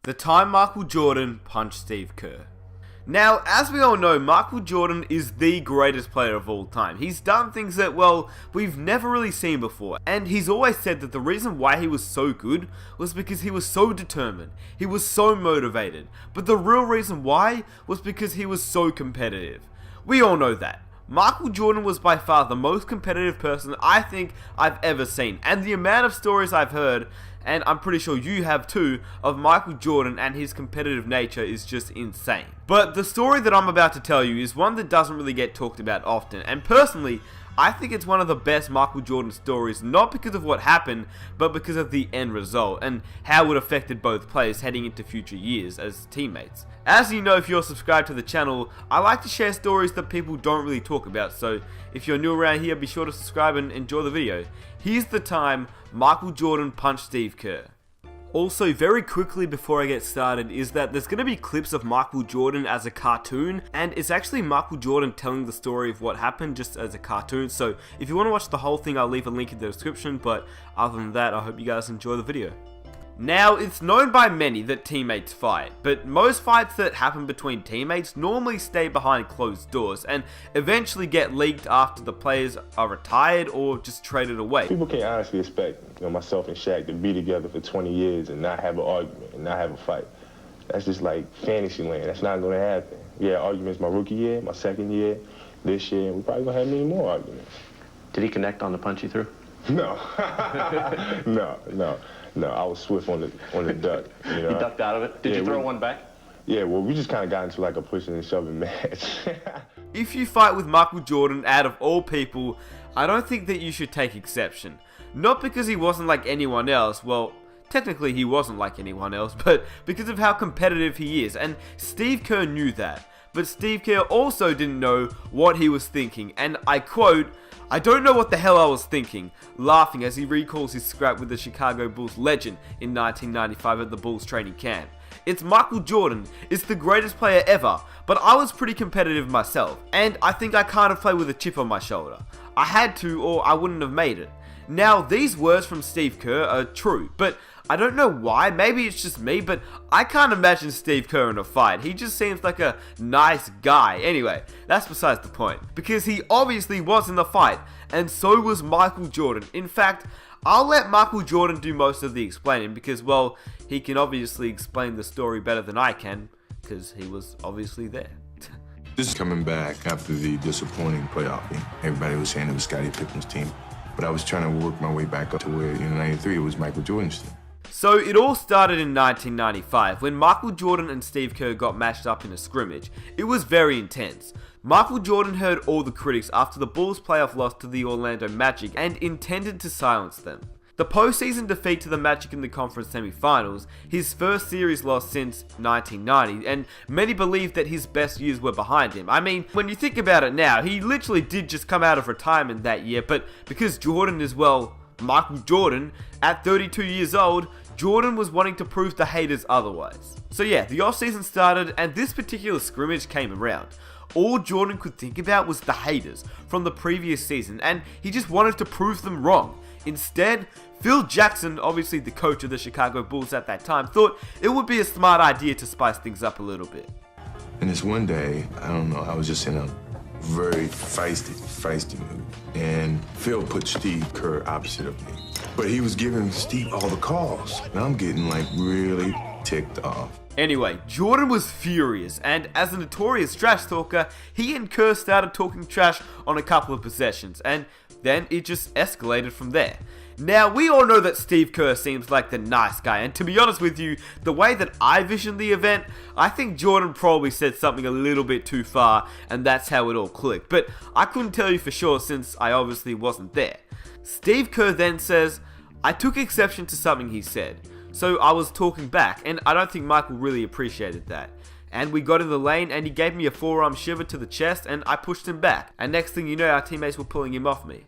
The time Michael Jordan punched Steve Kerr. Now, as we all know, Michael Jordan is the greatest player of all time. He's done things that, well, we've never really seen before. And he's always said that the reason why he was so good was because he was so determined. He was so motivated. But the real reason why was because he was so competitive. We all know that. Michael Jordan was by far the most competitive person I think I've ever seen. And the amount of stories I've heard, and I'm pretty sure you have too, of Michael Jordan and his competitive nature is just insane. But the story that I'm about to tell you is one that doesn't really get talked about often, and personally, I think it's one of the best Michael Jordan stories, not because of what happened, but because of the end result, and how it affected both players heading into future years as teammates. As you know, if you're subscribed to the channel, I like to share stories that people don't really talk about, so if you're new around here, be sure to subscribe and enjoy the video. Here's the time Michael Jordan punched Steve Kerr. Also, very quickly before I get started, is that there's going to be clips of Michael Jordan as a cartoon, and it's actually Michael Jordan telling the story of what happened just as a cartoon, so if you want to watch the whole thing, I'll leave a link in the description, but other than that, I hope you guys enjoy the video. Now, it's known by many that teammates fight, but most fights that happen between teammates normally stay behind closed doors and eventually get leaked after the players are retired or just traded away. People can't honestly expect myself and Shaq to be together for 20 years and not have an argument and not have a fight. That's just like fantasy land. That's not going to happen. We had arguments my rookie year, my second year, this year, and we're probably going to have many more arguments. Did he connect on the punch you threw? No. No, I was swift on the duck. You know? You ducked out of it? Did you throw one back? Yeah, well, we just kind of got into like a pushing and shoving match. If you fight with Michael Jordan, out of all people, I don't think that you should take exception. Not because he wasn't like anyone else, well, technically he wasn't like anyone else, but because of how competitive he is, and Steve Kerr knew that. But Steve Kerr also didn't know what he was thinking, and I quote, "I don't know what the hell I was thinking," laughing as he recalls his scrap with the Chicago Bulls legend in 1995 at the Bulls training camp. It's Michael Jordan, it's the greatest player ever, but I was pretty competitive myself, and I think I kind of played with a chip on my shoulder. I had to, or I wouldn't have made it. Now, these words from Steve Kerr are true, but I don't know why, maybe it's just me, but I can't imagine Steve Kerr in a fight. He just seems like a nice guy. Anyway, that's besides the point, because he obviously was in the fight, and so was Michael Jordan. In fact, I'll let Michael Jordan do most of the explaining, because, well, he can obviously explain the story better than I can, because he was obviously there. This is coming back after the disappointing playoff game. Everybody was saying it was Scottie Pippen's team, but I was trying to work my way back up to where in '93 it was Michael Jordan's team. So it all started in 1995 when Michael Jordan and Steve Kerr got matched up in a scrimmage. It was very intense. Michael Jordan heard all the critics after the Bulls' playoff loss to the Orlando Magic and intended to silence them. The postseason defeat to the Magic in the conference semifinals, his first series loss since 1990, and many believe that his best years were behind him. I mean, when you think about it now, he literally did just come out of retirement that year, but because Jordan is, well, Michael Jordan, at 32 years old, Jordan was wanting to prove to haters otherwise. So yeah, the offseason started and this particular scrimmage came around. All Jordan could think about was the haters from the previous season, and he just wanted to prove them wrong. Instead, Phil Jackson, obviously the coach of the Chicago Bulls at that time, thought it would be a smart idea to spice things up a little bit. And this one day, I don't know, I was just in a very feisty mood. And Phil put Steve Kerr opposite of me. But he was giving Steve all the calls. And I'm getting like really ticked off. Anyway, Jordan was furious, and as a notorious trash talker, he and Kerr started talking trash on a couple of possessions, and then it just escalated from there. Now, we all know that Steve Kerr seems like the nice guy, and to be honest with you, the way that I visioned the event, I think Jordan probably said something a little bit too far, and that's how it all clicked, but I couldn't tell you for sure since I obviously wasn't there. Steve Kerr then says, "I took exception to something he said. So I was talking back, and I don't think Michael really appreciated that. And we got in the lane, and he gave me a forearm shiver to the chest, and I pushed him back. And next thing you know, our teammates were pulling him off me."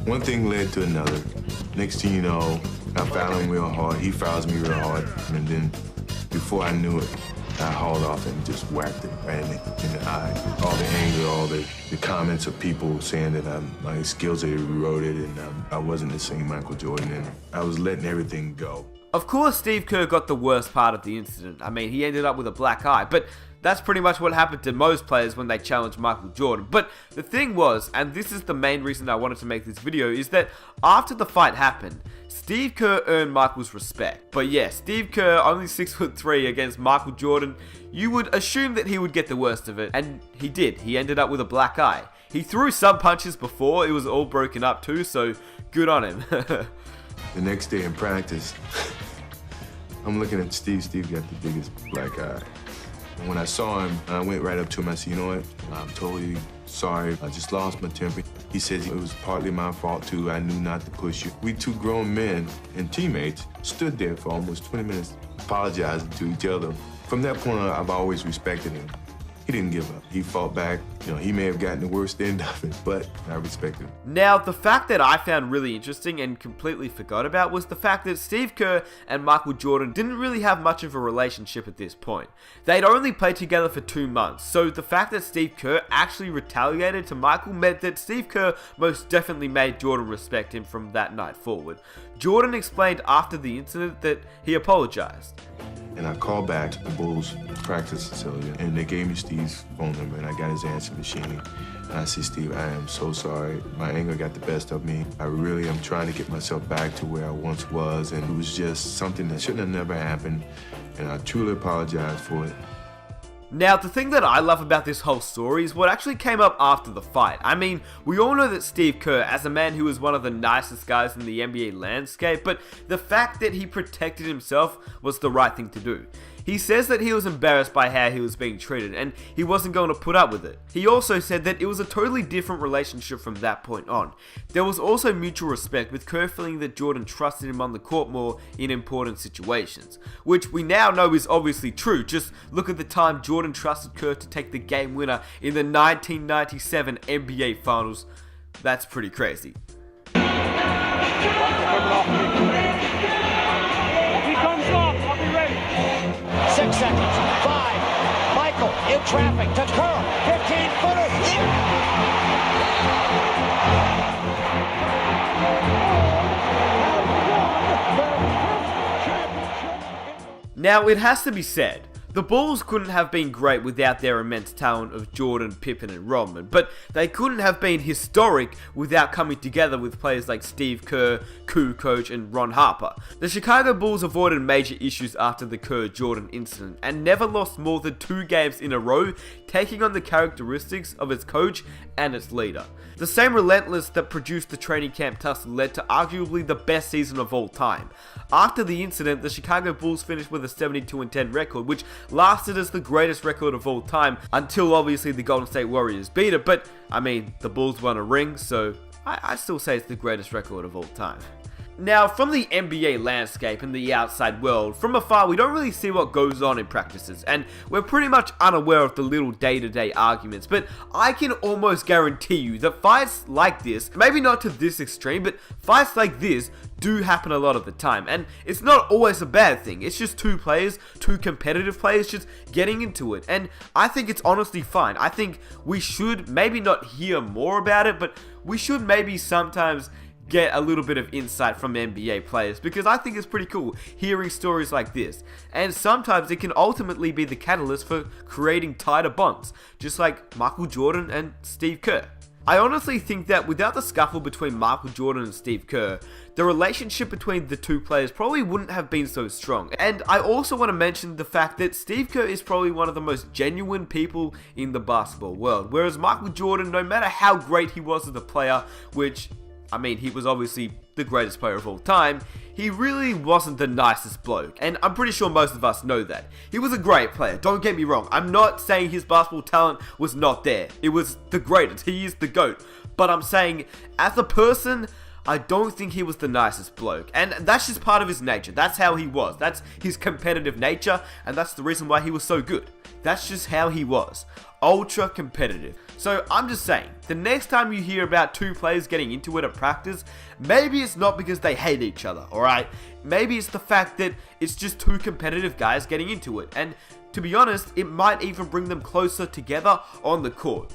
One thing led to another. Next thing you know, I fouled him real hard. He fouls me real hard. And then before I knew it, I hauled off and just whacked him right in the eye. All the anger, all the comments of people saying that my skills had eroded and I wasn't the same Michael Jordan. And I was letting everything go. Of course, Steve Kerr got the worst part of the incident. I mean, he ended up with a black eye, but that's pretty much what happened to most players when they challenged Michael Jordan. But the thing was, and this is the main reason I wanted to make this video, is that after the fight happened, Steve Kerr earned Michael's respect. But yeah, Steve Kerr, only 6'3" against Michael Jordan, you would assume that he would get the worst of it, and he did. He ended up with a black eye. He threw some punches before, it was all broken up too, so good on him. The next day in practice, I'm looking at Steve. Steve got the biggest black eye. And when I saw him, I went right up to him. I said, you know what? I'm totally sorry. I just lost my temper. He says it was partly my fault, too. I knew not to push you. We two grown men and teammates stood there for almost 20 minutes apologizing to each other. From that point on, I've always respected him. He didn't give up. He fought back. You know, he may have gotten the worst end of it, but I respect him. Now, the fact that I found really interesting and completely forgot about was the fact that Steve Kerr and Michael Jordan didn't really have much of a relationship at this point. They'd only played together for 2 months, so the fact that Steve Kerr actually retaliated to Michael meant that Steve Kerr most definitely made Jordan respect him from that night forward. Jordan explained after the incident that he apologized. And I called back to the Bulls practice facility, and they gave me Steve's phone number, and I got his answer machine. And I said, Steve, I am so sorry. My anger got the best of me. I really am trying to get myself back to where I once was, and it was just something that shouldn't have never happened, and I truly apologize for it. Now, the thing that I love about this whole story is what actually came up after the fight. I mean, we all know that Steve Kerr, as a man who was one of the nicest guys in the NBA landscape, but the fact that he protected himself was the right thing to do. He says that he was embarrassed by how he was being treated and he wasn't going to put up with it. He also said that it was a totally different relationship from that point on. There was also mutual respect, with Kerr feeling that Jordan trusted him on the court more in important situations, which we now know is obviously true. Just look at the time Jordan trusted Kerr to take the game winner in the 1997 NBA Finals. That's pretty crazy. 6 seconds, 5, Michael in traffic to Kerr, 15-footer, Now, it has to be said, the Bulls couldn't have been great without their immense talent of Jordan, Pippen, and Rodman, but they couldn't have been historic without coming together with players like Steve Kerr, Kukoc, and Ron Harper. The Chicago Bulls avoided major issues after the Kerr-Jordan incident and never lost more than 2 games in a row, taking on the characteristics of its coach and its leader. The same relentlessness that produced the training camp tussle led to arguably the best season of all time. After the incident, the Chicago Bulls finished with a 72-10 record, which lasted as the greatest record of all time until obviously the Golden State Warriors beat it. But I mean, the Bulls won a ring, so I still say it's the greatest record of all time. Now, from the NBA landscape and the outside world, from afar we don't really see what goes on in practices, and we're pretty much unaware of the little day-to-day arguments, but I can almost guarantee you that fights like this, maybe not to this extreme, but fights like this do happen a lot of the time, and it's not always a bad thing. It's just 2 players, 2 competitive players just getting into it, and I think it's honestly fine. I think we should maybe not hear more about it, but we should maybe sometimes get a little bit of insight from NBA players, because I think it's pretty cool hearing stories like this, and sometimes it can ultimately be the catalyst for creating tighter bonds, just like Michael Jordan and Steve Kerr. I honestly think that without the scuffle between Michael Jordan and Steve Kerr, the relationship between the 2 players probably wouldn't have been so strong. And I also want to mention the fact that Steve Kerr is probably one of the most genuine people in the basketball world, whereas Michael Jordan, no matter how great he was as a player, which I mean, he was obviously the greatest player of all time, he really wasn't the nicest bloke, and I'm pretty sure most of us know that. He was a great player, don't get me wrong. I'm not saying his basketball talent was not there. It was the greatest, he is the GOAT. But I'm saying, as a person, I don't think he was the nicest bloke, and that's just part of his nature. That's how he was. That's his competitive nature, and that's the reason why he was so good. That's just how he was. Ultra competitive. So I'm just saying, the next time you hear about 2 players getting into it at practice, maybe it's not because they hate each other, alright? Maybe it's the fact that it's just 2 competitive guys getting into it, and to be honest, it might even bring them closer together on the court.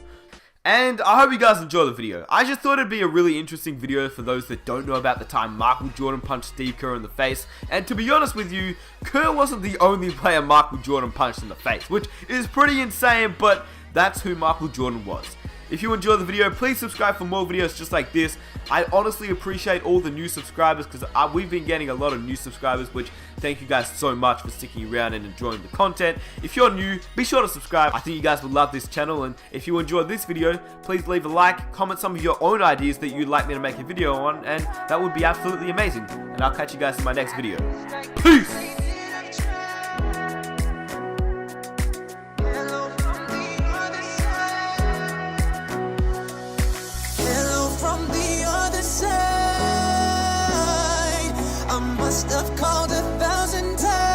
And I hope you guys enjoy the video. I just thought it'd be a really interesting video for those that don't know about the time Michael Jordan punched Steve Kerr in the face. And to be honest with you, Kerr wasn't the only player Michael Jordan punched in the face, which is pretty insane, but that's who Michael Jordan was. If you enjoyed the video, please subscribe for more videos just like this. I honestly appreciate all the new subscribers because we've been getting a lot of new subscribers, which thank you guys so much for sticking around and enjoying the content. If you're new, be sure to subscribe. I think you guys will love this channel, and if you enjoyed this video, please leave a like, comment some of your own ideas that you'd like me to make a video on, and that would be absolutely amazing. And I'll catch you guys in my next video. Peace! Must have called 1,000 times.